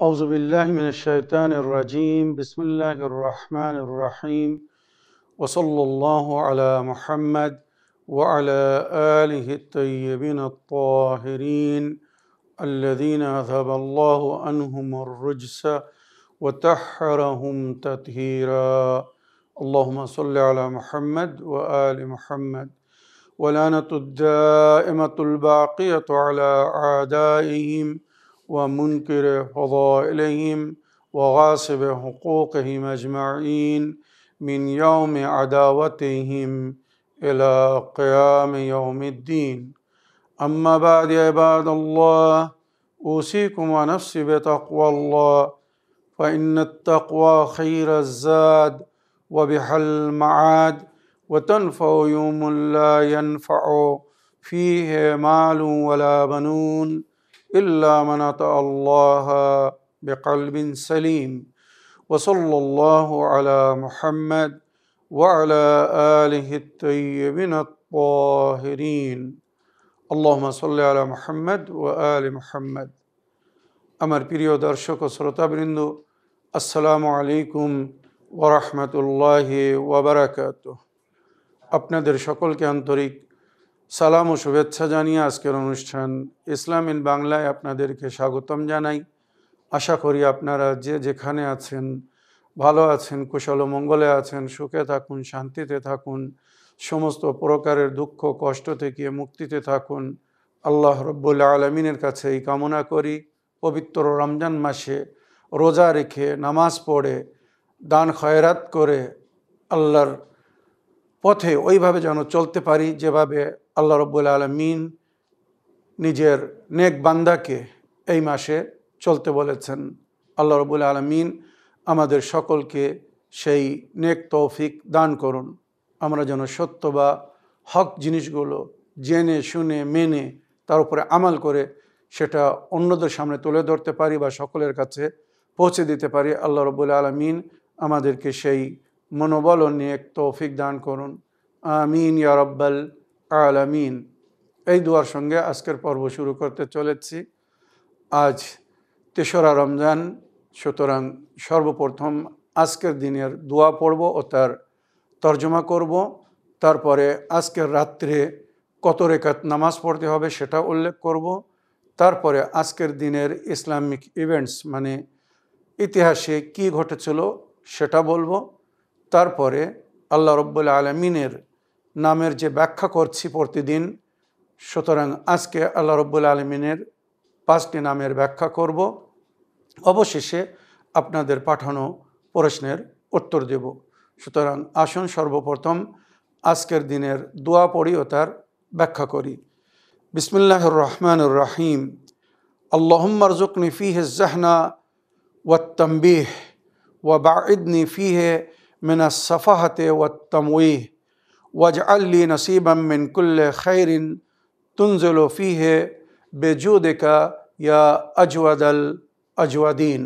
أعوذ بالله من الشيطان الرجيم بسم الله الرحمن الرحيم وصلى الله على محمد وعلى آله الطيبين الطاهرين الذين أذهب الله عنهم الرجس وطهرهم تطهيرا اللهم صل على محمد وآل محمد ولعنة الدائمة الباقية على أعدائهم ومنكر فضائلهم وغاصب حقوقهم أجمعين من يوم عداوتهم إلى قيام يوم الدين أما بعد عباد الله أوصيكم ونفسي بتقوى الله فإن التقوى خير الزاد وبها المعاد وتنفع يوم لا ينفع فيه مال ولا بنون إلا من أتى الله بقلب سليم وصلى الله على محمد وعلى آله الطيبين الطاهرين اللهم صل على محمد وآل محمد আমার প্রিয় দর্শক ও শ্রোতাবৃন্দ আসসালামু আলাইকুম ওয়া রাহমাতুল্লাহি ওয়া বারাকাতুহু। আপনাদের সকলকে আন্তরিক সালাম ও শুভেচ্ছা জানিয়ে আজকের অনুষ্ঠান ইসলাম ইন বাংলায় আপনাদেরকে স্বাগতম জানাই। আশা করি আপনারা যে যেখানে আছেন ভালো আছেন, কুশল ও মঙ্গলে আছেন, সুখে থাকুন, শান্তিতে থাকুন, সমস্ত প্রকারের দুঃখ কষ্ট থেকে মুক্তিতে থাকুন। আল্লাহ রব্বুল আলামিনের কাছে এই কামনা করি পবিত্র রমজান মাসে রোজা রেখে নামাজ পড়ে দান খয়রাত করে আল্লাহর পথে ওইভাবে যেন চলতে পারি যেভাবে আল্লাহ রব্বুল আলামিন নিজের নেক বান্দাকে এই মাসে চলতে বলেছেন। আল্লাহ রব্বুল আলামিন আমাদের সকলকে সেই নেক তৌফিক দান করুন। আমরা যেন সত্য বা হক জিনিসগুলো জেনে শুনে মেনে তার উপরে আমাল করে সেটা অন্যদের সামনে তুলে ধরতে পারি বা সকলের কাছে পৌঁছে দিতে পারি। আল্লাহ রব্বুল আলামিন আমাদেরকে সেই মনোবল ও নেক তৌফিক দান করুন। আমিন ইয়া রাব্বাল আলামিন। এই দোয়ার সঙ্গে আজকের পর্ব শুরু করতে চলেছি। আজ ৩রা রমজান, সুতরাং সর্বপ্রথম আজকের দিনের দোয়া পড়ব ও তার তর্জমা করব। তারপরে আজকের রাত্রে কত রেকাত নামাজ পড়তে হবে সেটা উল্লেখ করব। তারপরে আজকের দিনের ইসলামিক ইভেন্টস মানে ইতিহাসে কি ঘটেছিল সেটা বলবো। তারপরে আল্লাহ রব্বুল আলামিনের নামের যে ব্যাখ্যা করছি প্রতিদিন, সুতরাং আজকে আল্লাহ রব্বুল আলামিনের 5টি নামের ব্যাখ্যা করব। অবশেষে আপনাদের পাঠানো প্রশ্নের উত্তর দেব। সুতরাং আসুন সর্বপ্রথম আজকের দিনের দোয়া পড়ি ও তার ব্যাখ্যা করি। বিসমিল্লাহির রহমানির রহিম। আল্লাহুম্মা রযুকনি ফীহি আয-যাহনা ওয়াত-তানবীহ ওয়া বা'idni ফীহি মিনাস সাফাহাতি ওয়াত-তামওয়ীহ ওয়াজআল লি নাসীবাম মিন কুল্লি খাইরিন তুনজিলু ফীহি বিজুদিকা ইয়া আজওয়াদাল আজওয়াদিন।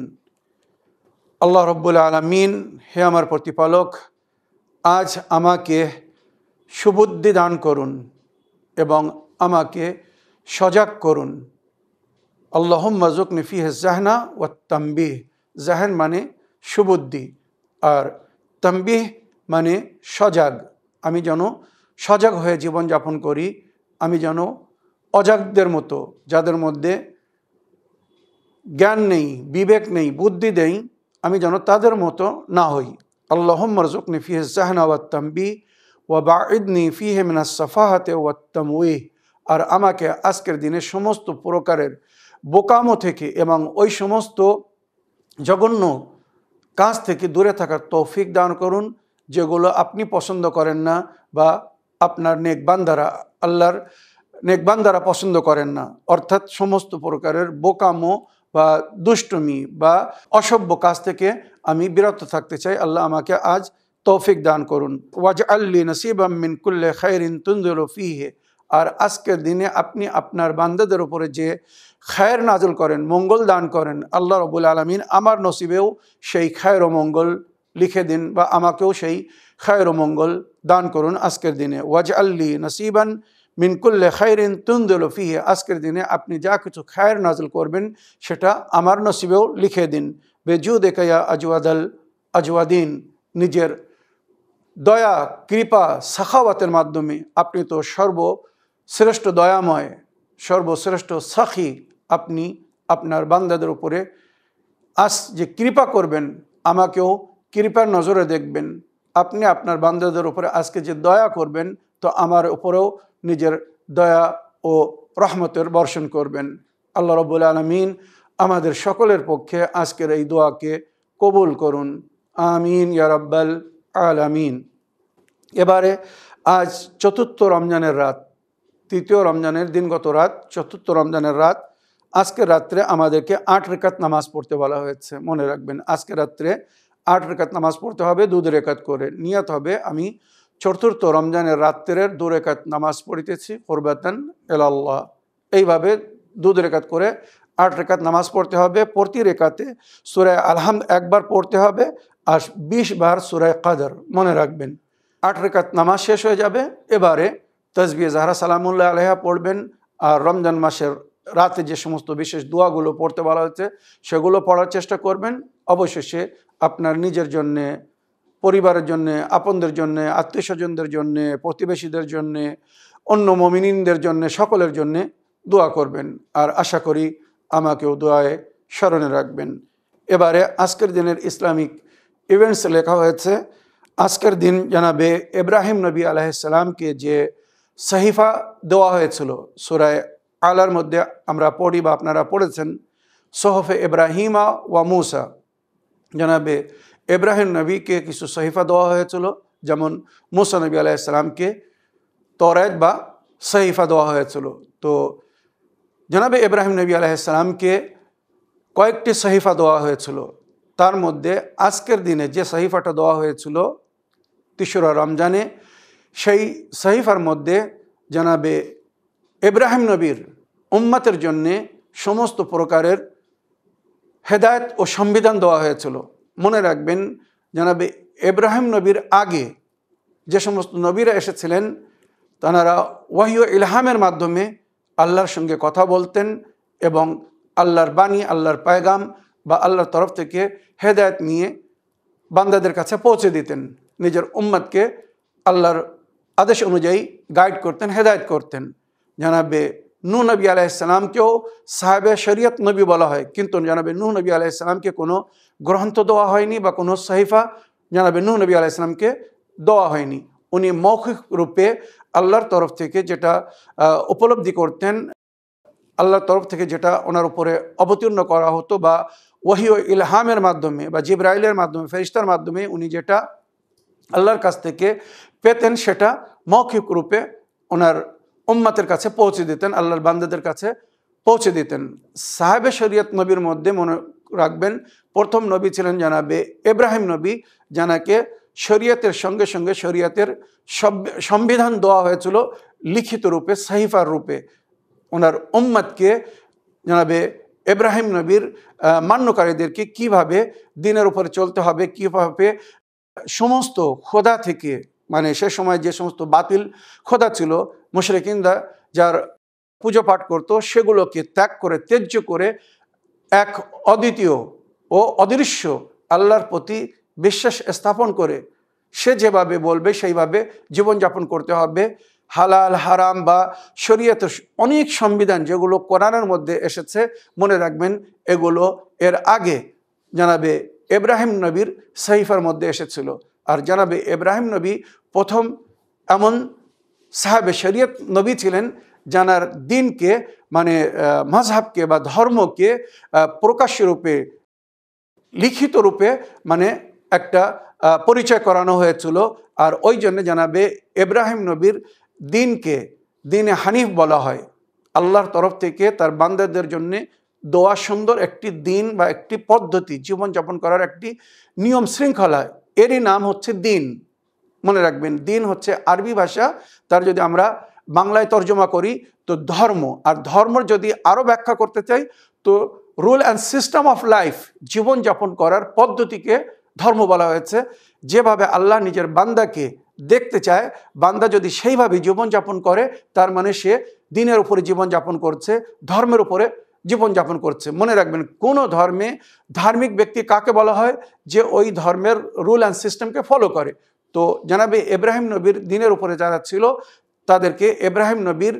আল্লাহ রব্বুল আলামিন, হে আমার প্রতিপালক, আজ আমাকে সুবুদ্ধি দান করুন এবং আমাকে সজাগ করুন। আল্লাহুম্মা রযুকনি ফীহি আয-যাহনা ওয়াত-তানবীহ। জাহন মানে সুবুদ্ধি আর তানবীহ মানে সজাগ। আমি যেন সজাগ হয়ে জীবনযাপন করি, আমি যেন অজাগদের মতো, যাদের মধ্যে জ্ঞান নেই, বিবেক নেই, বুদ্ধি নেই, আমি যেন তাদের মতো না হই। আল্লাহুম্মা রযুকনি ফীহি আয-যাহনা ওয়াত-তানবীহ ওয়া বা'idni ফীহি মিনাস সাফাহাতি ওয়াত-তামওয়ীহ। আর আমাকে আজকের দিনে সমস্ত প্রকারের বোকামো থেকে এবং ওই সমস্ত জঘন্য কাজ থেকে দূরে থাকার তৌফিক দান করুন যেগুলো আপনি পছন্দ করেন না বা আপনার নেক বান্দারা, আল্লাহর নেক বান্দারা পছন্দ করেন না। অর্থাৎ সমস্ত প্রকারের বোকামো বা দুষ্টুমি বা অসভ্য কাজ থেকে আমি বিরত থাকতে চাই। আল্লাহ আমাকে আজ তৌফিক দান করুন। ওয়াজআল লি নাসীবাম মিন কুল্লি খাইরিন তুনজিলু ফীহি। আর আজকের দিনে আপনি আপনার বান্দাদের উপরে যে খায়ের নাজল করেন, মঙ্গল দান করেন, আল্লাহ রব্বুল আলামিন আমার নসিবেও সেই খায়ের ও মঙ্গল লিখে দিন বা আমাকেও সেই খায়ের ও মঙ্গল দান করুন আজকের দিনে। ওয়াজআল লি নাসীবান মিন কুল্লি খাইরিন তুনজিলু ফিহি, আজকের দিনে আপনি যা কিছু খায়ের নাজিল করবেন সেটা আমার নসিবেও লিখে দিন। বেজুদিকা ইয়া আজওয়াদাল আজওয়াদিন, নিজের দয়া কৃপা সাখাওয়াতের মাধ্যমে আপনি তো সর্বশ্রেষ্ঠ দয়াময়, সর্বশ্রেষ্ঠ সাখী। আপনি আপনার বান্দাদের উপরে আজ যে কৃপা করবেন, আমাকেও কৃপার নজরে দেখবেন। আপনি আপনার বান্দাদের উপরে আজকে যে দয়া করবেন, তো আমার উপরেও নিজের দয়া ও রহমতের বর্ষণ করবেন। আল্লাহ রাব্বুল আলামিন আমাদের সকলের পক্ষে আজকের এই দোয়াকে কবুল করুন, আমিন ইয়া রাব্বাল আলামিন। এবারে আজ চতুর্থ রমজানের রাত, তৃতীয় রমজানের দিনগত রাত, চতুর্থ রমজানের রাত। আজকের রাত্রে আমাদেরকে 8 রাকাত নামাজ পড়তে বলা হয়েছে। মনে রাখবেন, আজকে রাত্রে 8 রাকাত নামাজ পড়তে হবে, 2 রাকাত করে। নিয়ত হবে আমি চতুর্থ রমজানের রাত্রের 2 রাকাত নামাজ পড়িতেছি কুরবাতান ইলাল্লাহ। এইভাবে 2 রাকাত করে 8 রাকাত নামাজ পড়তে হবে। প্রতি রাকাতে সূরা আল-হামদ একবার পড়তে হবে আর 20 বার সূরা কদর। মনে রাখবেন, 8 রাকাত নামাজ শেষ হয়ে যাবে। এবারে তাসবিহ জাহরা সালামুল্লাহ আলাইহা পড়বেন। আর রমজান মাসের রাতে যে সমস্ত বিশেষ দোয়াগুলো পড়তে বলা হয়েছে সেগুলো পড়ার চেষ্টা করবেন। অবশেষে আপনার নিজের জন্যে, পরিবারের জন্যে, আপনদের জন্যে, আত্মীয় স্বজনদের জন্যে, প্রতিবেশীদের জন্যে, অন্য মুমিনিনদের জন্যে, সকলের জন্যে দোয়া করবেন। আর আশা করি আমাকেও দোয়ায় স্মরণে রাখবেন। এবারে আজকের দিনের ইসলামিক ইভেন্টস লেখা হয়েছে। আজকের দিন জানাবে ইব্রাহিম নবী আলাইহিস সালামকে যে সহিফা দেওয়া হয়েছিল, সূরা আলার মধ্যে আমরা পড়ি বা আপনারা পড়েছেন, সোহফে ইব্রাহিমা ওয়া মুসা। জানাবে ইব্রাহিম নবীকে কিছু সহিফা দেওয়া হয়েছিল, যেমন মুসা নবী আলাইহিস সালামকে তওরাত বা সহিফা দেওয়া হয়েছিল। তো জানাবে ইব্রাহিম নবী আলাইহিস সালামকে কয়েকটি সহিফা দেওয়া হয়েছিল। তার মধ্যে আজকের দিনে যে সহিফাটা দেওয়া হয়েছিল তেসরা রমজানে, সেই সহিফার মধ্যে জানাবে ইব্রাহিম নবীর উম্মতের জন্যে সমস্ত প্রকারের হেদায়েত ও সংবিধান দেওয়া হয়েছিল। মনে রাখবেন, জানাবে ইব্রাহিম নবীর আগে যে সমস্ত নবীরা এসেছিলেন তাঁরা ওয়াহী ও ইলহামের মাধ্যমে আল্লাহর সঙ্গে কথা বলতেন এবং আল্লাহর বাণী, আল্লাহর পায়গাম বা আল্লাহর তরফ থেকে হেদায়েত নিয়ে বান্দাদের কাছে পৌঁছে দিতেন। নিজের উম্মতকে আল্লাহর আদেশ অনুযায়ী গাইড করতেন, হেদায়েত করতেন। জানাবে নূহ নবী আলাইহিস সালামকেও সাহেবে শরীয়ত নবী বলা হয়, কিন্তু জানাবে নূহ নবী আলাইহিস সালামকে কোনো গ্রন্থ দেওয়া হয়নি বা কোনো সহিফা জানাবে নূহ নবী আলাইহিস সালামকে দেওয়া হয়নি। উনি মৌখিক রূপে আল্লাহর তরফ থেকে যেটা উপলব্ধি করতেন, আল্লাহর তরফ থেকে যেটা ওনার উপরে অবতীর্ণ করা হতো বা ওয়াহী ও ইলহামের মাধ্যমে বা জিবরাইলের মাধ্যমে, ফেরেশতার মাধ্যমে উনি যেটা আল্লাহর কাছ থেকে পেতেন সেটা মৌখিক রূপে ওনার উম্মতের কাছে পৌঁছে দিতেন, আল্লাহর বান্দাদের কাছে পৌঁছে দিতেন। সাহেবে শরীয়ত নবীর মধ্যে মনে রাখবেন, প্রথম নবী ছিলেন জানাবে ইব্রাহিম নবী, যানাকে শরীয়তের সঙ্গে সঙ্গে শরীয়তের সংবিধান দেওয়া হয়েছিল লিখিত রূপে, সহিফার রূপে। ওনার উম্মতকে জানাবে ইব্রাহিম নবীর মান্যকারীদেরকে কিভাবে দিনের উপরে চলতে হবে, কিভাবে সমস্ত খোদা থেকে, মানে সে সময় যে সমস্ত বাতিল খোদা ছিল, মুশরিকিনরা যার পুজো পাঠ করতো, সেগুলোকে ত্যাগ করে, ত্যায্য করে এক অদ্বিতীয় ও অদৃশ্য আল্লাহর প্রতি বিশ্বাস স্থাপন করে সে যেভাবে বলবে সেইভাবে জীবনযাপন করতে হবে। হালাল হারাম বা শরীয়তের অনেক সংবিধান যেগুলো কোরআনের মধ্যে এসেছে, মনে রাখবেন এগুলো এর আগে জানাবে ইব্রাহিম নবীর সহিফার মধ্যে এসেছিল। আর জানাবে ইব্রাহিম নবী প্রথম এমন সাহেবে শরীয়ত নবী ছিলেন যানার দিনকে, মানে মাযহাবকে বা ধর্মকে প্রকাশ্য রূপে, লিখিত রূপে মানে একটা পরিচয় করানো হয়েছিল। আর ওই জন্য জানাবে ইব্রাহিম নবীর দিনকে দিনে হানিফ বলা হয়। আল্লাহর তরফ থেকে তার বান্দাদের জন্য দোয়া সুন্দর একটি দিন বা একটি পদ্ধতি, জীবনযাপন করার একটি নিয়ম শৃঙ্খলা, এরই নাম হচ্ছে দিন। মনে রাখবেন, দিন হচ্ছে আরবি ভাষা, তার যদি আমরা বাংলায় তর্জমা করি তো ধর্ম। আর ধর্ম যদি আরও ব্যাখ্যা করতে চাই তো rule and system of life, জীবনযাপন করার পদ্ধতিকে ধর্ম বলা হয়েছে। যেভাবে আল্লাহ নিজের বান্দাকে দেখতে চায় বান্দা যদি সেইভাবে জীবনযাপন করে, তার মানে সে দিনের উপরে জীবনযাপন করছে, ধর্মের উপরে জীবনযাপন করছে। মনে রাখবেন, কোনো ধর্মে ধার্মিক ব্যক্তি কাকে বলা হয়? যে ওই ধর্মের রুল অ্যান্ড সিস্টেমকে ফলো করে। তো জানাবে ইব্রাহিম নবীর দিনের উপরে যারা ছিল, তাদেরকে ইব্রাহিম নবীর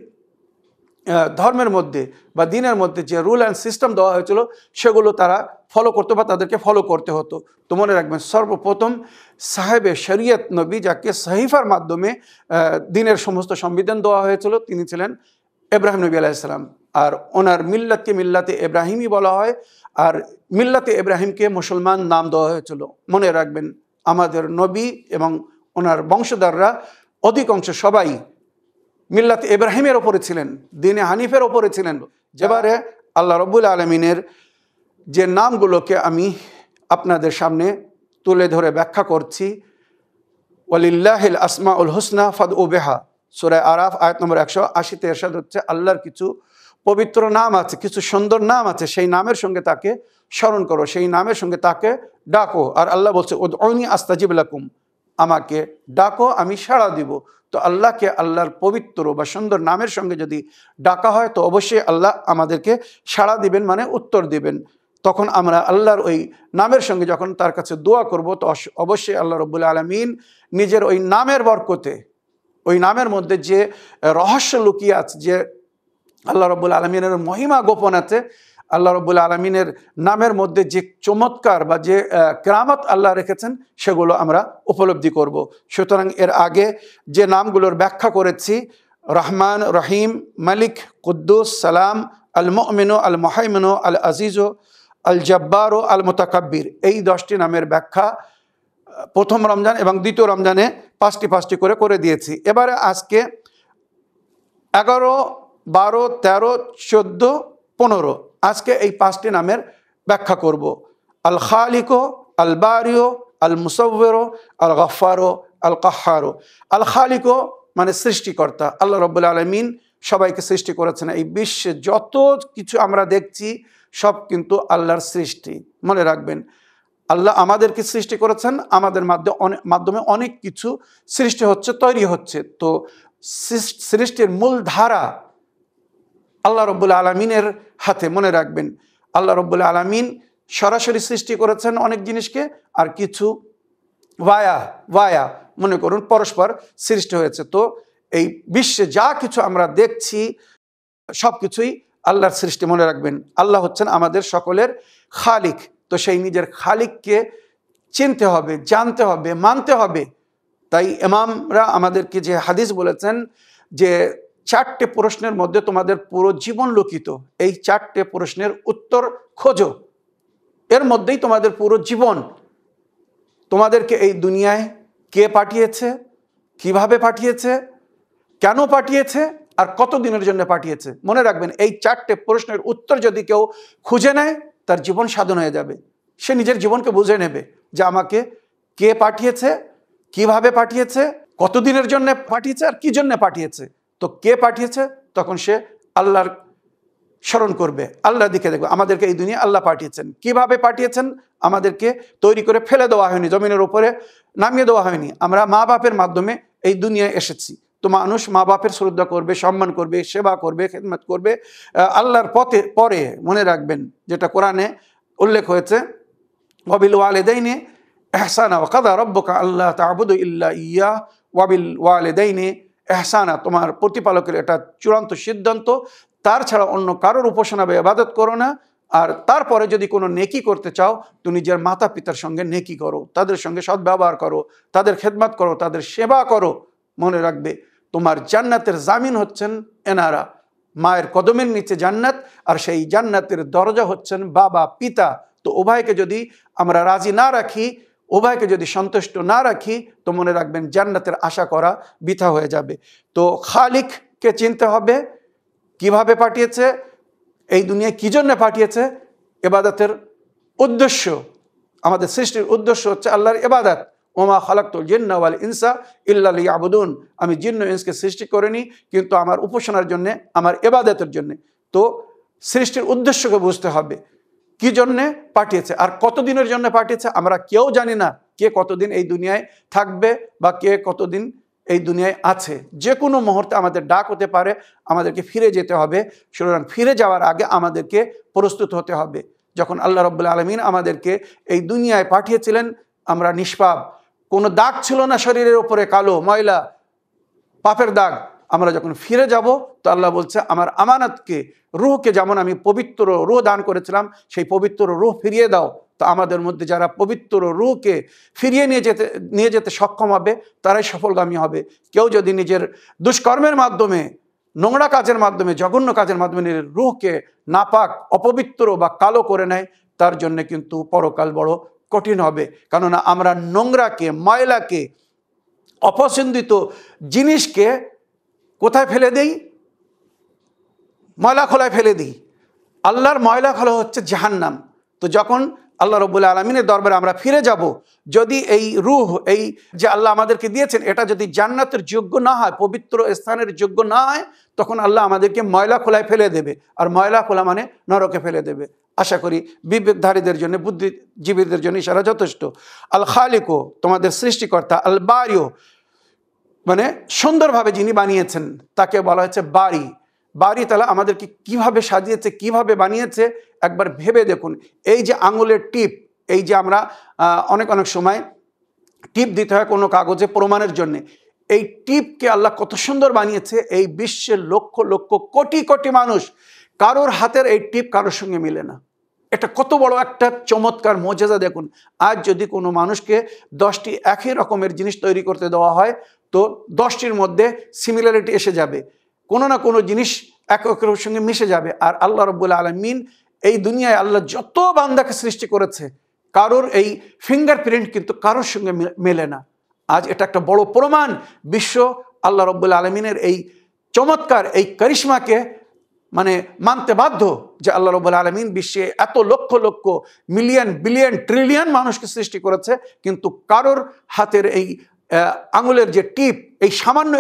ধর্মের মধ্যে বা দিনের মধ্যে যে রুল অ্যান্ড সিস্টেম দেওয়া হয়েছিল সেগুলো তারা ফলো করতো বা তাদেরকে ফলো করতে হতো। তো মনে রাখবেন, সর্বপ্রথম সাহেবে শরিয়ত নবী, যাকে সহিফার মাধ্যমে দিনের সমস্ত সংবিধান দেওয়া হয়েছিল, তিনি ছিলেন ইব্রাহিম নবী আলাইহিস সালাম। আর ওনার মিল্লাতকে মিল্লাতে ইব্রাহিমই বলা হয়, আর মিল্লাতে ইব্রাহিমকে মুসলমান নাম দেওয়া হয়েছিল। মনে রাখবেন, আমাদের নবী এবং ওনার বংশধররা অধিকাংশ সবাই মিল্লাত ইব্রাহিমের ওপরে ছিলেন, দিনে হানিফের ওপরে ছিলেন। যেবারে আল্লাহ রব্বুল আলমিনের যে নামগুলোকে আমি আপনাদের সামনে তুলে ধরে ব্যাখ্যা করছি, ওয়ালিল্লাহিল আসমাউল হুসনা ফাদউ বিহা, সূরা আরাফ আয়াত নম্বর 180-তে ইরশাদ হচ্ছে, আল্লাহর কিছু পবিত্র নাম আছে, কিছু সুন্দর নাম আছে, সেই নামের সঙ্গে তাকে স্মরণ করো, সেই নামের সঙ্গে তাকে ডাকো। আর আল্লাহ বলছে, উদউনি আস্তাজিব লাকুম, আমাকে ডাকো, আমি সাড়া দিব। তো আল্লাহকে আল্লাহর পবিত্র বা সুন্দর নামের সঙ্গে যদি ডাকা হয়, তো অবশ্যই আল্লাহ আমাদেরকে সাড়া দিবেন, মানে উত্তর দিবেন। তখন আমরা আল্লাহর ওই নামের সঙ্গে যখন তার কাছে দোয়া করব, তো অবশ্যই আল্লাহ রব্বুল আলামিন নিজের ওই নামের বরকতে, ওই নামের মধ্যে যে রহস্য লুকিয়ে আছে, যে আল্লাহ রব্বুল আলমিনের মহিমা গোপন আছে, আল্লাহ রব্বুল আলমিনের নামের মধ্যে যে চমৎকার বা যে কেরামত আল্লাহ রেখেছেন, সেগুলো আমরা উপলব্ধি করব। সুতরাং এর আগে যে নামগুলোর ব্যাখ্যা করেছি, রহমান, রহিম, মালিক, কুদ্দুস, সালাম, আল মুমিনু, আল মুহাইমিনু, আল আজিজু, আল জব্বারু, আল মুতাকাব্বির, এই 10টি নামের ব্যাখ্যা প্রথম রমজান এবং দ্বিতীয় রমজানে 5টি করে দিয়েছি। এবারে আজকে 11, 12, 13, 14, 15 আজকে এই 5টি নামের ব্যাখ্যা করব। আল খালিকো, আল বারিও, আল মুসাব্বিরো, আল গফফারো, আল কাহ্হারো। আল খালিকো মানে সৃষ্টিকর্তা। আল্লাহ রাব্বুল আলামিন সবাইকে সৃষ্টি করেছেন। এই বিশ্বে যত কিছু আমরা দেখছি সব কিন্তু আল্লাহর সৃষ্টি। মনে রাখবেন, আল্লাহ আমাদেরকে সৃষ্টি করেছেন, আমাদের মাধ্যমে অনেক কিছু সৃষ্টি হচ্ছে, তৈরি হচ্ছে। তো সৃষ্টির মূল ধারা আল্লাহ রব্বুল আলমিনের হাতে। মনে রাখবেন, আল্লাহ রব্বুল আলমিন সরাসরি সৃষ্টি করেছেন অনেক জিনিসকে, আর কিছু ভায়া মনে করুন পরস্পর সৃষ্টি হয়েছে। তো এই বিশ্বে যা কিছু আমরা দেখছি সব কিছুই আল্লাহর সৃষ্টি। মনে রাখবেন, আল্লাহ হচ্ছেন আমাদের সকলের খালিক। তো সেই নিজের খালিককে চিনতে হবে, জানতে হবে, মানতে হবে। তাই ইমামরা আমাদেরকে যে হাদিস বলেছেন যে 4টে প্রশ্নের মধ্যে তোমাদের পুরো জীবন লুকিত, এই 4টে প্রশ্নের উত্তর খোঁজো, এর মধ্যেই তোমাদের পুরো জীবন। তোমাদেরকে এই দুনিয়ায় কে পাঠিয়েছে, কিভাবে পাঠিয়েছে, কেন পাঠিয়েছে, আর কত দিনের জন্য পাঠিয়েছে। মনে রাখবেন, এই 4টে প্রশ্নের উত্তর যদি কেউ খুঁজে নেয়, তার জীবন সাধন হয়ে যাবে। সে নিজের জীবনকে বুঝে নেবে যে আমাকে কে পাঠিয়েছে, কিভাবে পাঠিয়েছে, কতদিনের জন্য পাঠিয়েছে, আর কি জন্য পাঠিয়েছে। তো কে পাঠিয়েছে, তখন সে আল্লাহর স্মরণ করবে, আল্লাহর দিকে দেখবে। আমাদেরকে এই দুনিয়া আল্লাহ পাঠিয়েছেন, কিভাবে পাঠিয়েছেন? আমাদেরকে তৈরি করে ফেলে দেওয়া হয়নি, জমিনের উপরে নামিয়ে দেওয়া হয়নি। আমরা মা বাপের মাধ্যমে এই দুনিয়ায় এসেছি। তো মানুষ মা বাপের শ্রদ্ধা করবে, সম্মান করবে, সেবা করবে, খেদমত করবে আল্লাহর পথে। পরে মনে রাখবেন, যেটা কোরআনে উল্লেখ হয়েছে, ওয়াবিল ওয়ালিদাইনি ইহসানা ওয়া কাযা রাব্বুকা আল্লা তা'বুদু ইল্লা ইয়্যাহ ওয়াবিল ওয়ালিদাইনি ইহসানা। তোমার প্রতিপালকের এটা চূড়ান্ত সিদ্ধান্ত, তার ছাড়া অন্য কারোর উপাসনা বা ইবাদত করো না। আর তারপরে যদি কোনো নেকি করতে চাও, তো নিজের মাতা পিতার সঙ্গে নেকি করো, তাদের সঙ্গে সদ্ব্যবহার করো, তাদের খেদমত করো, তাদের সেবা করো। মনে রাখবে, তোমার জান্নাতের জামিন হচ্ছেন এনারা। মায়ের কদমের নিচে জান্নাত, আর সেই জান্নাতের দরজা হচ্ছেন বাবা পিতা। তো উভয়কে যদি আমরা রাজি না রাখি, উভয়কে যদি সন্তুষ্ট না রাখি, তো মনে রাখবেন জান্নাতের আশা করা বৃথা হয়ে যাবে। তো খালিককে চিনতে হবে, কিভাবে পাঠিয়েছে, এই দুনিয়ায় কি জন্য পাঠিয়েছে। ইবাদতের উদ্দেশ্য, আমাদের সৃষ্টির উদ্দেশ্য হচ্ছে আল্লাহর ইবাদত। ওমা খালাকতুল জিন্না ওয়াল ইনসা ইল্লা লিয়াবুদুন, আমি জিন্ন ইনসকে সৃষ্টি করিনি কিন্তু আমার উপাসনার জন্যে, আমার ইবাদতের জন্যে। তো সৃষ্টির উদ্দেশ্যকে বুঝতে হবে, কি জন্যে পাঠিয়েছে, আর কতদিনের জন্য পাঠিয়েছে আমরা কেউ জানি না। কে কতদিন এই দুনিয়ায় থাকবে বা কে কতদিন এই দুনিয়ায় আছে। যে কোনো মুহূর্তে আমাদের ডাক হতে পারে, আমাদেরকে ফিরে যেতে হবে। সুতরাং ফিরে যাওয়ার আগে আমাদেরকে প্রস্তুত হতে হবে। যখন আল্লাহ রাব্বুল আলামিন আমাদেরকে এই দুনিয়ায় পাঠিয়েছিলেন, আমরা নিষ্পাপ, কোনো দাগ ছিল না শরীরের উপরে, কালো ময়লা পাপের দাগ। আমরা যখন ফিরে যাব তো আল্লাহ বলছে, আমার আমানতকে, রূহকে যেমন আমি পবিত্র রূহ দান করেছিলাম, সেই পবিত্র রূহ ফিরিয়ে দাও। তো আমাদের মধ্যে যারা পবিত্র রূহকে ফিরিয়ে নিয়ে যেতে সক্ষম হবে তারাই সফলগামী হবে। কেউ যদি নিজের দুষ্কর্মের মাধ্যমে, নোংরা কাজের মাধ্যমে, জঘন্য কাজের মাধ্যমে নিজের রূহকে নাপাক, অপবিত্র বা কালো করে নেয়, তার জন্য কিন্তু পরকাল বড় কঠিন হবে। কেননা আমরা নোংরাকে, ময়লাকে, অপছন্দিত জিনিসকে কোথায় ফেলে দেই? ময়লা খোলায় ফেলে দিই। আল্লাহর ময়লা খোলা হচ্ছে জাহান্নাম। তো যখন আল্লাহ রাব্বুল আলামিনের দরবারে আমরা ফিরে যাব, যদি এই রূহ, এই যে আল্লাহ আমাদেরকে দিয়েছেন, এটা যদি জান্নাতের যোগ্য না হয়, পবিত্র স্থানের যোগ্য না হয়, তখন আল্লাহ আমাদেরকে ময়লা খোলায় ফেলে দেবে। আর ময়লা খোলা মানে নরকে ফেলে দেবে। আশা করি বিবেকধারীদের জন্য, বুদ্ধিজীবীদের জন্য ইশারা যথেষ্ট। আল খালিকো, তোমাদের সৃষ্টিকর্তা, আল বারিও মানে সুন্দরভাবে যিনি বানিয়েছেন, তাকে বলা হচ্ছে বারি। বারি তাহলে আমাদেরকে কিভাবে সাজিয়েছে, কিভাবে বানিয়েছে একবার ভেবে দেখুন। এই যে আঙুলের টিপ, এই যে আমরা অনেক সময় টিপ দিতে হয় কোনো কাগজে প্রমাণের জন্যে, এই টিপকে আল্লাহ কত সুন্দর বানিয়েছে। এই বিশ্বের লক্ষ লক্ষ কোটি কোটি মানুষ, কারোর হাতের এই টিপ কারোর সঙ্গে মিলে না। এটা কত বড় একটা চমৎকার মোজেজা দেখুন। আজ যদি কোনো মানুষকে 10টি একই রকমের জিনিস তৈরি করতে দেওয়া হয়, তো 10টির মধ্যে সিমিলারিটি এসে যাবে, কোনো না কোনো জিনিস একের সঙ্গে মিশে যাবে। আর আল্লাহ রাব্বুল আলামিন এই দুনিয়ায় আল্লাহ যত বান্দাকে সৃষ্টি করেছে, কারোর এই ফিঙ্গারপ্রিন্ট কিন্তু কারোর সঙ্গে মেলে না। আজ এটা একটা বড় প্রমাণ। বিশ্ব আল্লাহ রাব্বুল আলামিনের এই চমৎকার এই কারিশমাকে মানে মানতে বাধ্য, যে আল্লাহ রাব্বুল আলামিন বিশ্বে এত lakh lakh, million, billion, trillion মানুষকে সৃষ্টি করেছে, কিন্তু কারোর হাতের এই আঙুলের যে টিপ, এই সামান্য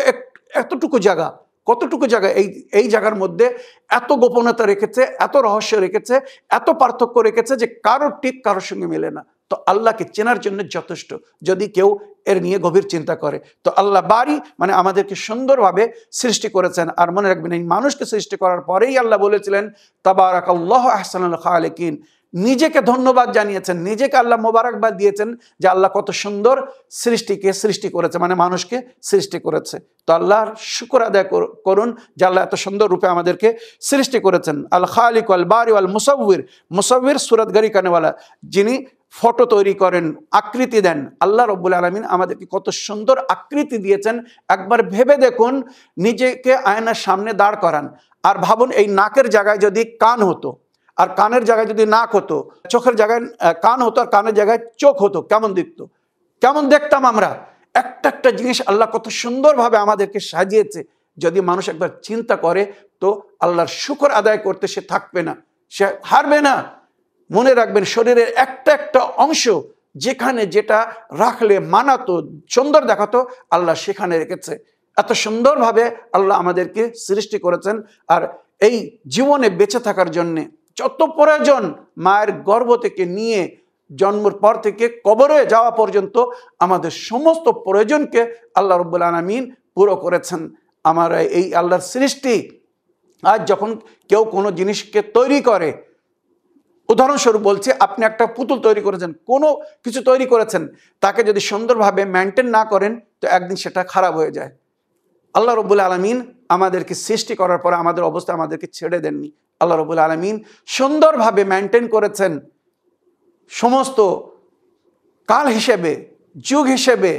এতটুকু জায়গা, কতটুকু জায়গা, এই জায়গার মধ্যে এত গোপনতা রেখেছে, এত রহস্য রেখেছে, এত পার্থক্য রেখেছে, যে কারোর টিপ কারোর সঙ্গে মেলে না। তো আল্লাহকে চেনার জন্য যথেষ্ট, যদি কেউ এর নিয়ে গভীর চিন্তা করে। তো আল্লাহ বারি মানে আমাদেরকে সুন্দরভাবে সৃষ্টি করেছেন। আর মনে রাখবেন, এই মানুষকে সৃষ্টি করার পরেই আল্লাহ বলেছিলেন, তাবারাকাল্লাহু আহসানুল খালিকিন। নিজেকে ধন্যবাদ জানিয়েছেন, নিজেকে আল্লাহ মোবারকবাদ দিয়েছেন যে আল্লাহ কত সুন্দর সৃষ্টি করেছে, মানে মানুষকে সৃষ্টি করেছে। তো আল্লাহর শুকর আদায় করুন যে আল্লাহ এত সুন্দর রূপে আমাদেরকে সৃষ্টি করেছেন। আল খালিক আল বারি আল মুসাউবির, মুসাউবির সুরতগারি কানেওয়ালা, যিনি ফটো তৈরি করেন, আকৃতি দেন। আল্লাহ রাব্বুল আলামিন আমাদেরকে কত সুন্দর আকৃতি দিয়েছেন। একবার ভেবে দেখুন, নিজেকে আয়নার সামনে দাঁড় করান, আর ভাবুন এই নাকের জায়গায় যদি কান হতো, আর কানের জায়গায় যদি নাক হতো, চোখের জায়গায় কান হতো, আর কানের জায়গায় চোখ হতো, কেমন দেখতো, কেমন দেখতাম আমরা? একটা একটা জিনিস আল্লাহ কত সুন্দরভাবে আমাদেরকে সাজিয়েছে। যদি মানুষ একবার চিন্তা করে, তো আল্লাহর শুকর আদায় করতে সে থাকবে না, সে হারবে না। মনে রাখবেন, শরীরের একটা একটা অংশ যেখানে যেটা রাখলে মানাতো, সুন্দর দেখাতো, আল্লাহ সেখানে রেখেছে। এত সুন্দরভাবে আল্লাহ আমাদেরকে সৃষ্টি করেছেন। আর এই জীবনে বেঁচে থাকার জন্যে যত প্রয়োজন, মায়ের গর্ভ থেকে নিয়ে জন্মের পর থেকে কবরে যাওয়া পর্যন্ত আমাদের সমস্ত প্রয়োজনকে আল্লাহ রাব্বুল আলামিন পুরো করেছেন। আমরা এই আল্লাহর সৃষ্টি। আজ যখন কেউ কোনো জিনিসকে তৈরি করে, উদাহরণস্বরূপ বলছে, আপনি একটা পুতুল তৈরি করেছেন, কোনো কিছু তৈরি করেছেন, তাকে যদি সুন্দরভাবে মেনটেন না করেন, তো একদিন সেটা খারাপ হয়ে যায়। আল্লাহ রাব্বুল আলামিন আমাদেরকে সৃষ্টি করার পরে আমাদের অবস্থা আমাদেরকে ছেড়ে দেননি। আল্লাহ রাব্বুল আলামিন সুন্দরভাবে মেনটেন করেছেন সমস্ত কাল হিসেবে, যুগ হিসেবে,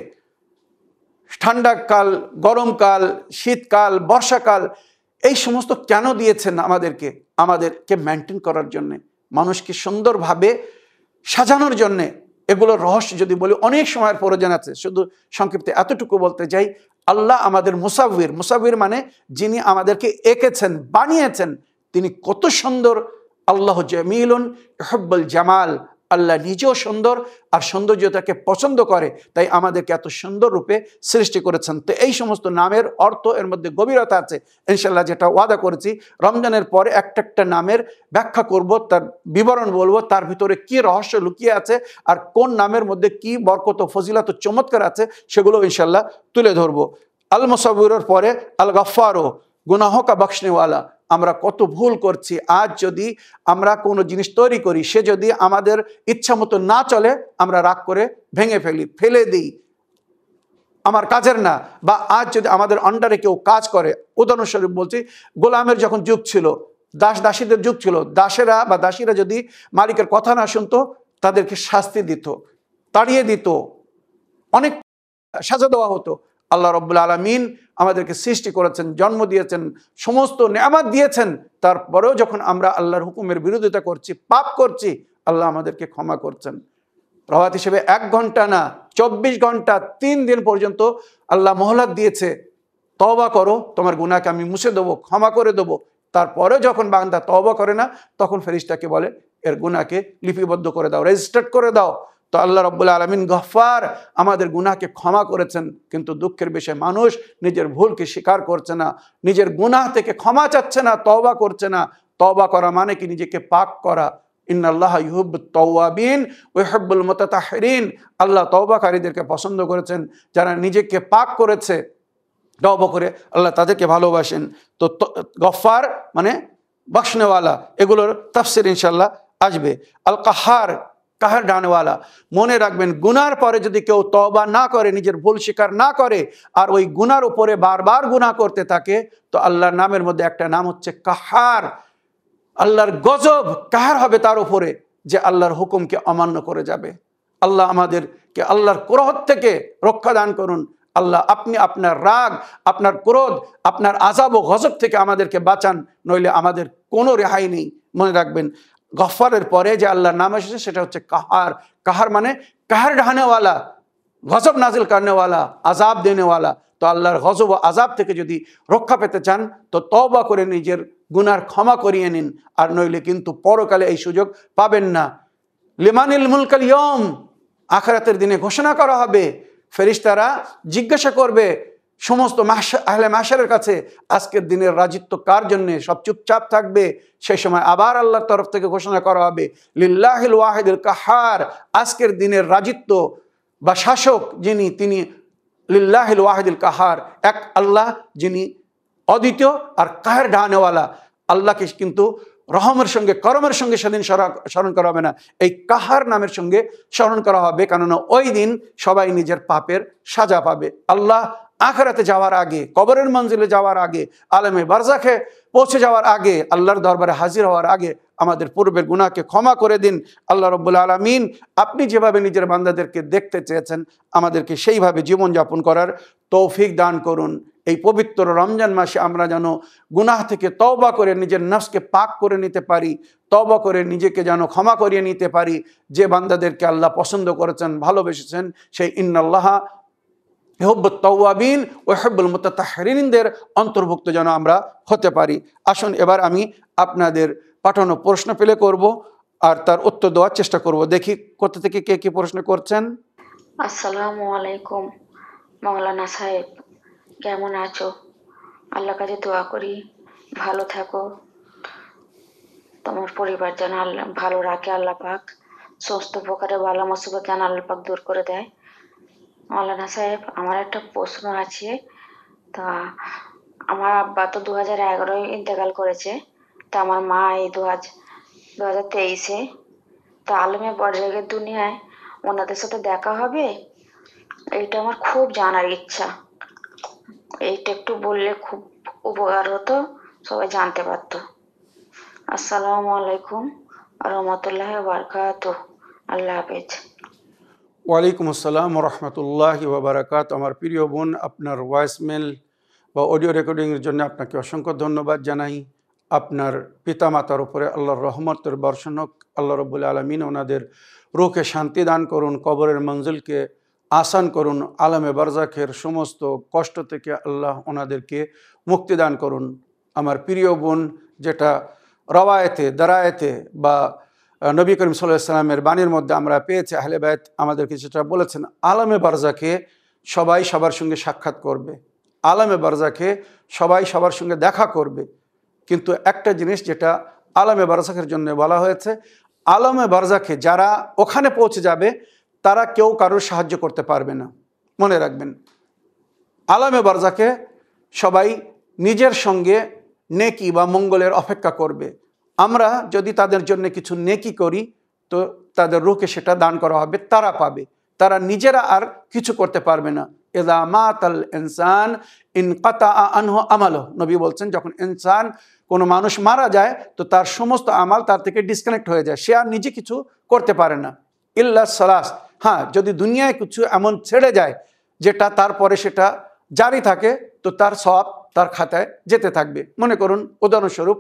ঠান্ডাকাল, গরমকাল, শীতকাল, বর্ষাকাল, এই সমস্ত কেন দিয়েছেন আমাদেরকে মেনটেন করার জন্যে, মানুষকে সুন্দরভাবে সাজানোর জন্যে। এগুলোর রহস্য যদি বলি অনেক সময়ের প্রয়োজন আছে, শুধু সংক্ষিপ্তে এতটুকু বলতে চাই। আল্লাহ আমাদের মুসাউবির, মুসাউবির মানে যিনি আমাদেরকে এঁকেছেন, বানিয়েছেন, তিনি কত সুন্দর। আল্লাহ জামিলুন ইউহিব্বুল জামাল, আল্লাহ নিজেও সুন্দর আর সৌন্দর্যতাকে পছন্দ করে, তাই আমাদেরকে এত সুন্দর রূপে সৃষ্টি করেছেন। তো এই সমস্ত নামের অর্থ এর মধ্যে গভীরতা আছে ইনশাল্লাহ, যেটা ওয়াদা করেছি রমজানের পরে একটা একটা নামের ব্যাখ্যা করব, তার বিবরণ বলবো, তার ভিতরে কি রহস্য লুকিয়ে আছে আর কোন নামের মধ্যে কি বরকত ফজিলত চমৎকার আছে সেগুলো ইনশাল্লাহ তুলে ধরবো। আল মুসাব্বিরের পরে আল গফফারও, গুনাহ কা বখশনেওয়ালা। আমরা কত ভুল করছি। আজ যদি আমরা কোনো জিনিস তৈরি করি, সে যদি আমাদের ইচ্ছা মতো না চলে, আমরা রাগ করে ভেঙে ফেলে দিই, আমার কাজের না। বা আজ যদি আমাদের আন্ডারে কেউ কাজ করে, উদাহরণস্বরূপ বলছি, গোলামের যখন যুগ ছিল, দাসীদের যুগ ছিল, দাসীরা যদি মালিকের কথা না শুনতো, তাদেরকে শাস্তি দিত, তাড়িয়ে দিত, অনেক সাজা দেওয়া হতো। আল্লাহ রব্বুল আলামিন আমাদেরকে সৃষ্টি করেছেন, জন্ম দিয়েছেন, সমস্ত নেয়ামত দিয়েছেন, তারপরেও যখন আমরা আল্লাহর হুকুমের বিরোধিতা করছি, পাপ করছি, আল্লাহ আমাদেরকে ক্ষমা করছেন। রাওয়াত হিসেবে 1 ঘন্টা না, 24 ঘন্টা 3 দিন পর্যন্ত আল্লাহ মোহলাত দিয়েছে, তওবা করো, তোমার গুনাহকে আমি মুছে দেবো, ক্ষমা করে দেবো। তারপরেও যখন বান্দা তওবা করে না, তখন ফেরেশতাকে বলে এর গুনাহকে লিপিবদ্ধ করে দাও, রেজিস্টার্ড করে দাও। তো আল্লাহ রাব্বুল আলামিন গফফার, আমাদের গুনাহকে ক্ষমা করেছেন। কিন্তু দুঃখের বিষয়, মানুষ নিজের ভুলকে স্বীকার করছে না, নিজের গুনাহ থেকে ক্ষমা চাচ্ছে না, তওবা করছে না। তওবা করা মানে কি? নিজেকে পাক করা। ইন্নাল্লাহা ইউহিব্বুত তাওয়াবিন ওয়া ইউহিব্বুল মুতাতাহহিরিন। আল্লাহ তওবাকারীদেরকে পছন্দ করেছেন, যারা নিজেকে পাক করেছে, তওবা করে আল্লাহ তাদেরকে ভালোবাসেন। তো গফফার মানে বখশনেওয়ালা, এগুলোর তাফসীর ইনশাআল্লাহ আসবে। আল কাহার, কাহার ডানেওয়ালা। মনে রাখবেন, গুনার পরে যদি কেউ তওবা না করে, নিজের ভুল স্বীকার না করে, আর ওই গুনার উপরে বারবার গুনাহ করতে থাকে, তো আল্লাহর নামের মধ্যে একটা নাম হচ্ছে কাহার। আল্লাহর গজব, কাহার হবে তার উপরে, যে আল্লাহর হুকুমকে অমান্য করে যাবে। আল্লাহ আমাদেরকে আল্লাহর ক্রোধ থেকে রক্ষা দান করুন। আল্লাহ, আপনি আপনার রাগ, আপনার ক্রোধ, আপনার আযাব ও গজব থেকে আমাদেরকে বাঁচান, নইলে আমাদের কোনো রেহাই নেই। মনে রাখবেন, গফফারের পরে যে আল্লাহর নাম এসেছে সেটা হচ্ছে কাহার। কাহার মানে কাহার ঢানেওয়ালা, গজব নাজিল করনেওয়ালা, আযাব দেনেওয়ালা। তো আল্লাহর গজব ও আযাব থেকে যদি রক্ষা পেতে চান, তো তওবা করে নিজের গুনার ক্ষমা করিয়ে নিন, আর নইলে কিন্তু পরকালে এই সুযোগ পাবেন না। লিমানিল মুলকাল ইয়ম, আখিরাতের দিনে ঘোষণা করা হবে, ফেরেশতারা জিজ্ঞাসা করবে সমস্ত আহলে মাশারের কাছে, আজকের দিনের রাজত্ব কার জন্য? সব চুপচাপ থাকবে। সেই সময় আবার আল্লাহর তরফ থেকে ঘোষণা করা হবে, লিল্লাহিল ওয়াহিদুল কাহার। আজকের দিনের রাজত্ব বা শাসক যিনি, তিনি লিল্লাহিল ওয়াহিদুল কাহার, এক আল্লাহ যিনি অদ্বিতীয় আর কাহের ঢানেওয়ালা। আল্লাহকে কিন্তু রহমের সঙ্গে, করমের সঙ্গে সেদিন স্মরণ করা হবে না, এই কাহার নামের সঙ্গে স্মরণ করা হবে। কেননা ওই দিন সবাই নিজের পাপের সাজা পাবে। আল্লাহ আখিরাতে যাওয়ার আগে, কবরের মঞ্জিলে যাওয়ার আগে, আলেমে বারজাখে পৌঁছে যাওয়ার আগে, আল্লাহর দরবারে হাজির হওয়ার আগে আমাদের পূর্বের গুনাহকে ক্ষমা করে দিন। আল্লাহ রব্বুল আলামিন, আপনি যেভাবে নিজের বান্দাদেরকে দেখতে চেয়েছেন, আমাদেরকে সেইভাবে জীবনযাপন করার তৌফিক দান করুন। এই পবিত্র রমজান মাসে আমরা যেন গুনাহ থেকে তওবা করে নিজের নফসকে পাক করে নিতে পারি, তওবা করে নিজেকে যেন ক্ষমা করিয়ে নিতে পারি। যে বান্দাদেরকে আল্লাহ পছন্দ করেছেন, ভালোবেসেছেন, সেই ইন্নাল্লাহা ইউহিব্বুত তাওয়াবিন ওয়া ইউহিব্বুল মুতাতাহহিরিনদের অন্তর্ভুক্ত যেন আমরা হতে পারি। আসুন এবার আমি আপনাদের পাঠানো প্রশ্ন পেলে করব, আর তার উত্তর দেওয়ার চেষ্টা করব। দেখি কোথা থেকে কে কি প্রশ্ন করছেন। আসসালামু আলাইকুম মাওলানা সাহেব, কেমন আছো? আল্লাহ কাছে দোয়া করি ভালো থাকো, তোমার পরিবার যেন আল্লাহ ভালো রাখে, আল্লাহ পাক সমস্ত প্রকারের বালা মুসিবত যেন আল্লাহ পাক দূর করে দেয়। মাওলানা সাহেব, আমার একটা প্রশ্ন আছে। তা আমার আব্বা তো 2011 ইন্তেকাল করেছে, তা আমার মা এই 2023-এ, তা আলমে বরজাগের দুনিয়ায় ওনাদের সাথে দেখা হবে, এইটা আমার খুব জানার ইচ্ছা। এইটা একটু বললে খুব উপকার হতো, সবাই জানতে পারতো। আসসালামু আলাইকুম রহমতুল্লাহ বারকাতুহ। আল্লাহ হাফেজ। ওয়ালাইকুম আসসালাম রহমতুল্লাহি ওয়া বারাকাতুহু। আমার প্রিয় বোন, আপনার ভয়েসমেল বা অডিও রেকর্ডিংয়ের জন্য আপনাকে অসংখ্য ধন্যবাদ জানাই। আপনার পিতামাতার উপরে আল্লাহর রহমতের বর্ষণ হোক। আল্লাহ রব্বুল আলামিন ওনাদের রূহকে শান্তি দান করুন, কবরের মঞ্জিলকে আসান করুন, আলমে বারজাখের সমস্ত কষ্ট থেকে আল্লাহ ওনাদেরকে মুক্তি দান করুন। আমার প্রিয় বোন, যেটা রওয়ায়েতে, দারায়েতে বা নবী করিম সাল্লাল্লাহু আলাইহি ওয়াসাল্লামের বাণীর মধ্যে আমরা পেয়েছি, আহলে বাইত আমাদের কিছুটা বলেছেন, আলামে বারজাখে সবাই সবার সঙ্গে সাক্ষাৎ করবে, আলামে বারজাখে সবাই সবার সঙ্গে দেখা করবে। কিন্তু একটা জিনিস যেটা আলামে বারজাখের জন্য বলা হয়েছে, আলামে বারজাখে যারা ওখানে পৌঁছে যাবে তারা কেউ কারোর সাহায্য করতে পারবে না। মনে রাখবেন, আলামে বারজাখে সবাই নিজের সঙ্গে নেকি বা মঙ্গলের অপেক্ষা করবে। আমরা যদি তাদের জন্য কিছু নেকি করি তো তাদের রূহকে সেটা দান করা হবে, তারা পাবে, তারা নিজেরা আর কিছু করতে পারবে না। ইযা মাতাল ইনসান ইনকাতা আনহু আমালুহু, নবী বলছেন যখন ইনসান কোনো মানুষ মারা যায় তো তার সমস্ত আমাল তার থেকে ডিসকানেক্ট হয়ে যায়, সে আর নিজে কিছু করতে পারে না। ইল্লা সালাস, হ্যাঁ যদি দুনিয়ায় কিছু এমন ছেড়ে যায় যেটা তারপরে সেটা জারি থাকে তো তার সওয়াব তার খাতায় যেতে থাকবে। মনে করুন উদাহরণস্বরূপ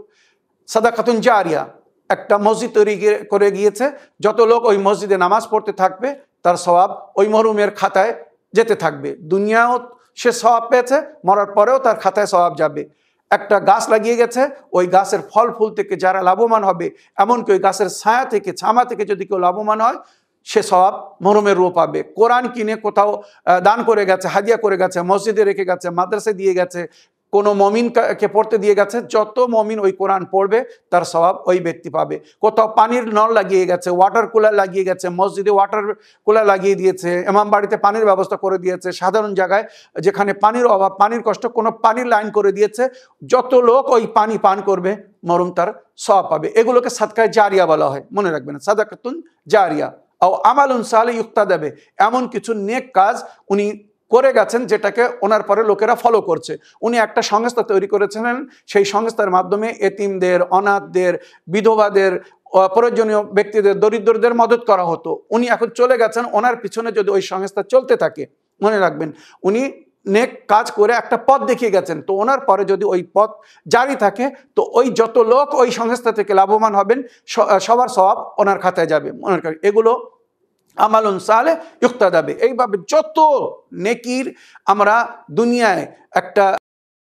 সাদাকাতুন জারিয়া, একটা মসজিদ তৈরি করে গিয়েছে, যত লোক ওই মসজিদে নামাজ পড়তে থাকবে তার সওয়াব ওই মরহুমের খাতায় যেতে থাকবে। দুনিয়াও সে সওয়াব পেয়েছে, মরার পরেও তার খাতায় সওয়াব যাবে। একটা গাছ লাগিয়ে গেছে, ওই গাছের ফল ফুল থেকে যারা লাভবান হবে, এমনকি ওই গাছের ছায়া থেকে ছামা থেকে যদি কেউ লাভবান হয় সে সওয়াব মরহুমের রূপ পাবে। কোরআন কিনে কোথাও দান করে গেছে, হাদিয়া করে গেছে, মসজিদে রেখে গেছে, মাদ্রাসায় দিয়ে গেছে, কোনো মমিনকে পড়তে দিয়ে গেছে, যত মমিন ওই কোরআন পড়বে তার সওয়াব ওই ব্যক্তি পাবে। কোথাও পানির নল লাগিয়ে গেছে, ওয়াটার কুলার লাগিয়ে গেছে, মসজিদে ওয়াটার কুলার লাগিয়ে দিয়েছে, ইমাম বাড়িতে পানির ব্যবস্থা করে দিয়েছে, সাধারণ জায়গায় যেখানে পানির অভাব, পানির কষ্ট, কোনো পানির লাইন করে দিয়েছে, যত লোক ওই পানি পান করবে মরহুম তার সওয়াব পাবে। এগুলোকে সাদকায়ে জারিয়া বলা হয়, মনে রাখবেন, সাদাকাতুন জারিয়া ও আমালুন সালিহ ইউক্তাদাবে, এমন কিছু নেক কাজ উনি করে গেছেন যেটাকে ওনার পরে লোকেরা ফলো করছে। উনি একটা সংস্থা তৈরি করেছিলেন, সেই সংস্থার মাধ্যমে এতিমদের, অনাথদের, বিধবাদের, প্রয়োজনীয় ব্যক্তিদের, দরিদ্রদের মদত করা হতো। উনি এখন চলে গেছেন, ওনার পিছনে যদি ওই সংস্থা চলতে থাকে, মনে রাখবেন উনি নেক কাজ করে একটা পথ দেখিয়ে গেছেন, তো ওনার পরে যদি ওই পথ জারি থাকে তো ওই যত লোক ওই সংস্থা থেকে লাভবান হবেন সবার সওয়াব ওনার খাতায় যাবে। মনে রাখবেন এগুলো আমালুন সালেহ ইউক্তাদাবে। এইভাবে যত নেকির আমরা দুনিয়ায় একটা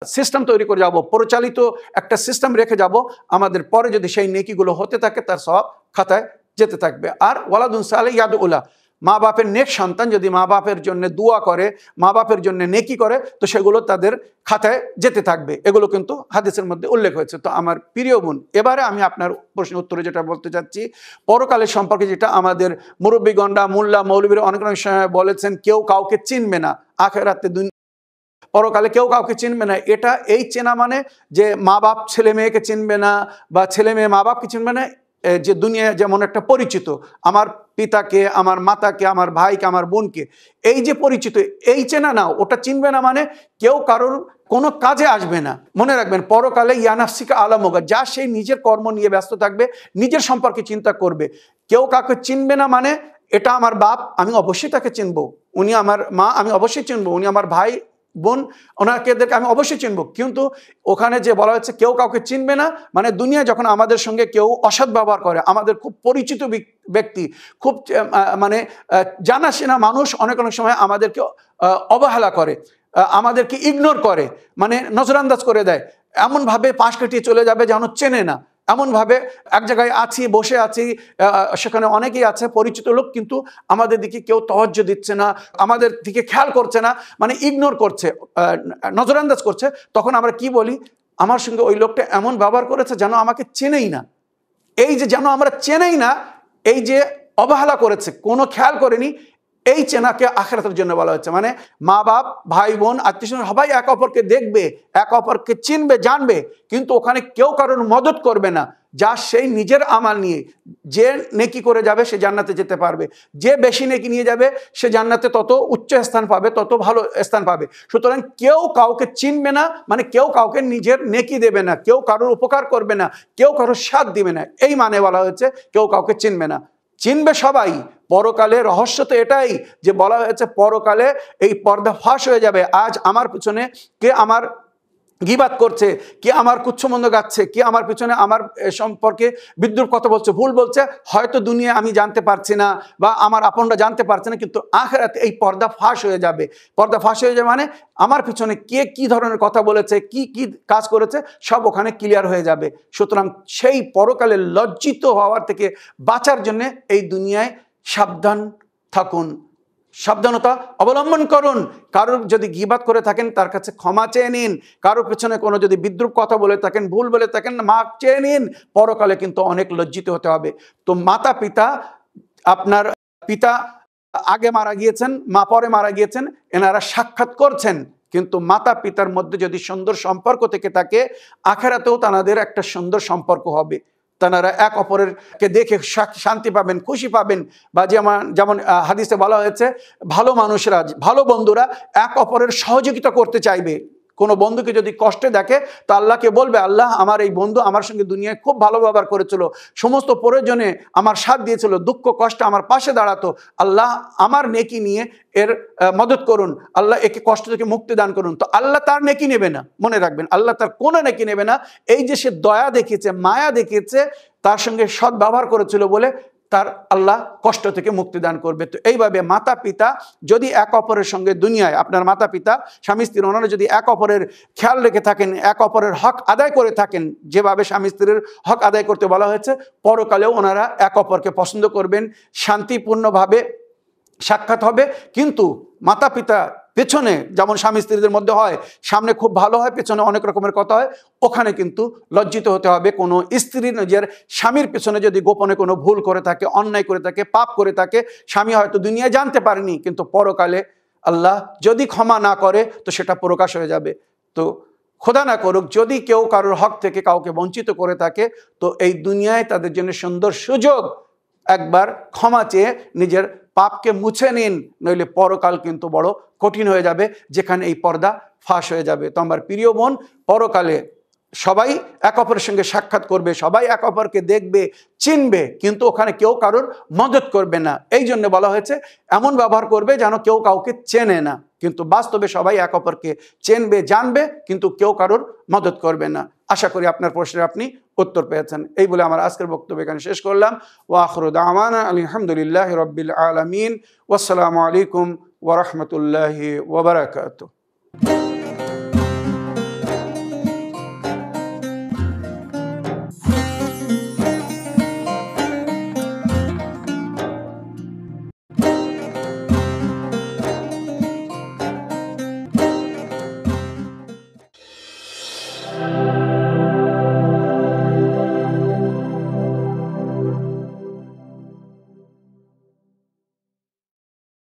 সিস্টেম তৈরি করে যাব, পরিচালিত একটা সিস্টেম রেখে যাব, আমাদের পরে যদি সেই নেকিগুলো হতে থাকে তার সওয়াব খাতায় যেতে থাকবে। আর ওয়ালাদুন সালেহ ইয়াদউলা, মা বাপের নেক সন্তান যদি মা বাপের জন্য দোয়া করে, মা বাপের জন্য নেকি করে, তো সেগুলো তাদের খাতায় যেতে থাকবে। এগুলো কিন্তু হাদিসের মধ্যে উল্লেখ হয়েছে। তো আমার প্রিয় বোন, এবারে আমি আপনার প্রশ্নের উত্তরে যেটা বলতে চাচ্ছি, পরকালের সম্পর্কে যেটা আমাদের মুরব্বীগণরা, মোল্লা মৌলবীরা অনেক অনেক সময় বলেছেন কেউ কাউকে চিনবে না, আখিরাতে পরকালে কেউ কাউকে চিনবে না। এটা এই চেনা মানে যে মা বাপ ছেলে মেয়েকে চিনবে না বা ছেলে মেয়ে মা বাপকে চিনবে না, যে দুনিয়া যেমন একটা পরিচিত, আমার পিতাকে, আমার মাতাকে, আমার ভাইকে, আমার বোনকে, এই যে পরিচিত, এই চেনা না, ওটা চিনবে না মানে কেউ কারোর কোনো কাজে আসবে না। মনে রাখবেন পরকালে ইয়ানাফসিকা আলামোগা, যা সেই নিজের কর্ম নিয়ে ব্যস্ত থাকবে, নিজের সম্পর্কে চিন্তা করবে। কেউ কাউকে চিনবে না মানে এটা আমার বাপ, আমি অবশ্যই তাকে চিনবো, উনি আমার মা, আমি অবশ্যই চিনবো, উনি আমার ভাই বোন, ওনাকেদেরকে আমি অবশ্যই চিনবো। কিন্তু ওখানে যে বলা হচ্ছে কেউ কাউকে চিনবে না মানে দুনিয়া যখন আমাদের সঙ্গে কেউ অসৎ ব্যবহার করে, আমাদের খুব পরিচিত ব্যক্তি, খুব মানে জানাশোনা মানুষ অনেক অনেক সময় আমাদেরকে অবহেলা করে, আমাদেরকে ইগনোর করে, মানে নজরান্দাজ করে দেয়, এমনভাবে পাশ কাটিয়ে চলে যাবে যেন চেনে না। এমনভাবে এক জায়গায় আছি, বসে আছি, সেখানে অনেকেই আছে পরিচিত লোক, কিন্তু আমাদের দিকে কেউ তওয়াজ্জুহ দিচ্ছে না, আমাদের দিকে খেয়াল করছে না, মানে ইগনোর করছে, নজরান্দাজ করছে। তখন আমরা কি বলি, আমার সঙ্গে ওই লোকটা এমন ব্যবহার করেছে যেন আমাকে চেনেই না। এই যে যেন আমরা চেনেই না, এই যে অবহেলা করেছে, কোনো খেয়াল করেনি, এই চেনাকে আখিরাতের জন্য বলা হচ্ছে। মানে মা বাপ, ভাই বোন, আত্মীয়স্বজন সবাই এক অপরকে দেখবে, এক অপরকে চিনবে, জানবে, কিন্তু ওখানে কেউ কারোর মদত করবে না। যা সেই নিজের আমাল নিয়ে যে নেকি করে যাবে সে জান্নাতে যেতে পারবে, যে বেশি নেকি নিয়ে যাবে সে জান্নাতে তত উচ্চ স্থান পাবে, তত ভালো স্থান পাবে। সুতরাং কেউ কাউকে চিনবে না মানে কেউ কাউকে নিজের নেকি দেবে না, কেউ কারোর উপকার করবে না, কেউ কারোর সাথ দিবে না, এই মানে বলা হয়েছে কেউ কাউকে চিনবে না। চিনবে সবাই। পরকালে রহস্য তো এটাই যে বলা হয়েছে পরকালে এই পর্দা ফাঁস হয়ে যাবে। আজ আমার পিছনে কে আমার গীবাত করছে, কে আমার কুচ্ছমন্দ গাচ্ছে, কে আমার পিছনে আমার সম্পর্কে বিদ্রূপ কথা বলছে, ভুল বলছে, হয়তো দুনিয়া আমি জানতে পারছি না বা আমার আপনরা জানতে পারছে না, কিন্তু আখিরাতে এই পর্দা ফাঁস হয়ে যাবে। পর্দা ফাঁস হয়ে যাবে মানে আমার পিছনে কে কি ধরনের কথা বলেছে, কি কি কাজ করেছে, সব ওখানে ক্লিয়ার হয়ে যাবে। সুতরাং সেই পরকালে লজ্জিত হওয়ার থেকে বাঁচার জন্য এই দুনিয়ায় সাবধান থাকুন, সাবধানতা অবলম্বন করুন। কারোর যদি গীবাত করে থাকেন তার কাছে ক্ষমা চেয়ে নিন, কারোর পেছনে কোনো যদি বিদ্রূপ কথা বলে থাকেন, ভুল বলে থাকেন, মাপ চেয়ে নিন। পরকালে কিন্তু অনেক লজ্জিত হতে হবে। তো মাতা পিতা, আপনার পিতা আগে মারা গিয়েছেন, মা পরে মারা গিয়েছেন, এনারা সাক্ষাৎ করছেন, কিন্তু মাতা পিতার মধ্যে যদি সুন্দর সম্পর্ক থেকে থাকে, আখেরাতেও তাদের একটা সুন্দর সম্পর্ক হবে। তারা এক অপরেরকে দেখে শান্তি পাবেন, খুশি পাবেন। বা যেমন হাদিসে বলা হয়েছে, ভালো মানুষরা, ভালো বন্ধুরা এক অপরের সহযোগিতা করতে চাইবে। কোনো বন্ধুকে যদি কষ্টে দেখে তো আল্লাহকে বলবে, আল্লাহ আমার এই বন্ধু আমার সঙ্গে দুনিয়ায় খুব ভালো ব্যবহার করেছিল, সমস্ত প্রয়োজনে আমার সাথ দিয়েছিল, দুঃখ কষ্টে আমার পাশে দাঁড়াতো, আল্লাহ আমার নেকি নিয়ে এর মদত করুন, আল্লাহ একে কষ্ট থেকে মুক্তি দান করুন। তো আল্লাহ তার নেকি নেবে না, মনে রাখবেন, আল্লাহ তার কোনো নেকি নেবে না। এই যে সে দয়া দেখিয়েছে, মায়া দেখিয়েছে, তার সঙ্গে সৎ ব্যবহার করেছিল বলে তার আল্লাহ কষ্ট থেকে মুক্তি দান করবে। তো এইভাবে মাতা পিতা যদি এক অপরের সঙ্গে দুনিয়ায়, আপনার মাতা পিতা স্বামী স্ত্রী, ওনারা যদি এক অপরের খেয়াল রেখে থাকেন, এক অপরের হক আদায় করে থাকেন, যেভাবে স্বামী স্ত্রীর হক আদায় করতে বলা হয়েছে, পরকালেও ওনারা এক অপরকে পছন্দ করবেন, শান্তিপূর্ণভাবে সাক্ষাৎ হবে। কিন্তু মাতা পিতা পেছনে যেমন স্বামী স্ত্রীদের মধ্যে হয়, সামনে খুব ভালো হয়, পেছনে অনেক রকমের কথা হয়, ওখানে কিন্তু লজ্জিত হতে হবে। কোনো স্ত্রী নিজের স্বামীর পেছনে যদি গোপনে কোনো ভুল করে থাকে, অন্যায় করে থাকে, পাপ করে থাকে, স্বামী হয়তো দুনিয়ায় জানতে পারেনি, কিন্তু পরকালে আল্লাহ যদি ক্ষমা না করে তো সেটা প্রকাশ হয়ে যাবে। তো খোদা না করুক যদি কেউ কারোর হক থেকে কাউকে বঞ্চিত করে থাকে, তো এই দুনিয়ায় তাদের জন্য সুন্দর সুযোগ, একবার ক্ষমা চেয়ে নিজের পাপকে মুছে নিন, নইলে পরকাল কিন্তু বড় কঠিন হয়ে যাবে, যেখানে এই পর্দা ফাঁস হয়ে যাবে। তো আমার প্রিয় বোন, পরকালে সবাই এক অপরের সঙ্গে সাক্ষাৎ করবে, সবাই এক অপরকে দেখবে, চিনবে, কিন্তু ওখানে কেউ কারোর মদত করবে না। এই জন্য বলা হয়েছে এমন ব্যবহার করবে যেন কেউ কাউকে চেনে না, কিন্তু বাস্তবে সবাই এক অপরকে চেনবে, জানবে, কিন্তু কেউ কারোর মদত করবে না। আশা করি আপনার প্রশ্নের আপনি উত্তর পেয়েছেন। এই বলে আমার আজকের বক্তব্য এখানে শেষ করলাম। ওয়া আখিরু দাওয়ানা আলহামদুলিল্লাহি রাব্বিল আলামিন। ওয়াসসালামু আলাইকুম ওয়া রাহমাতুল্লাহি ওয়া বারাকাতুহু।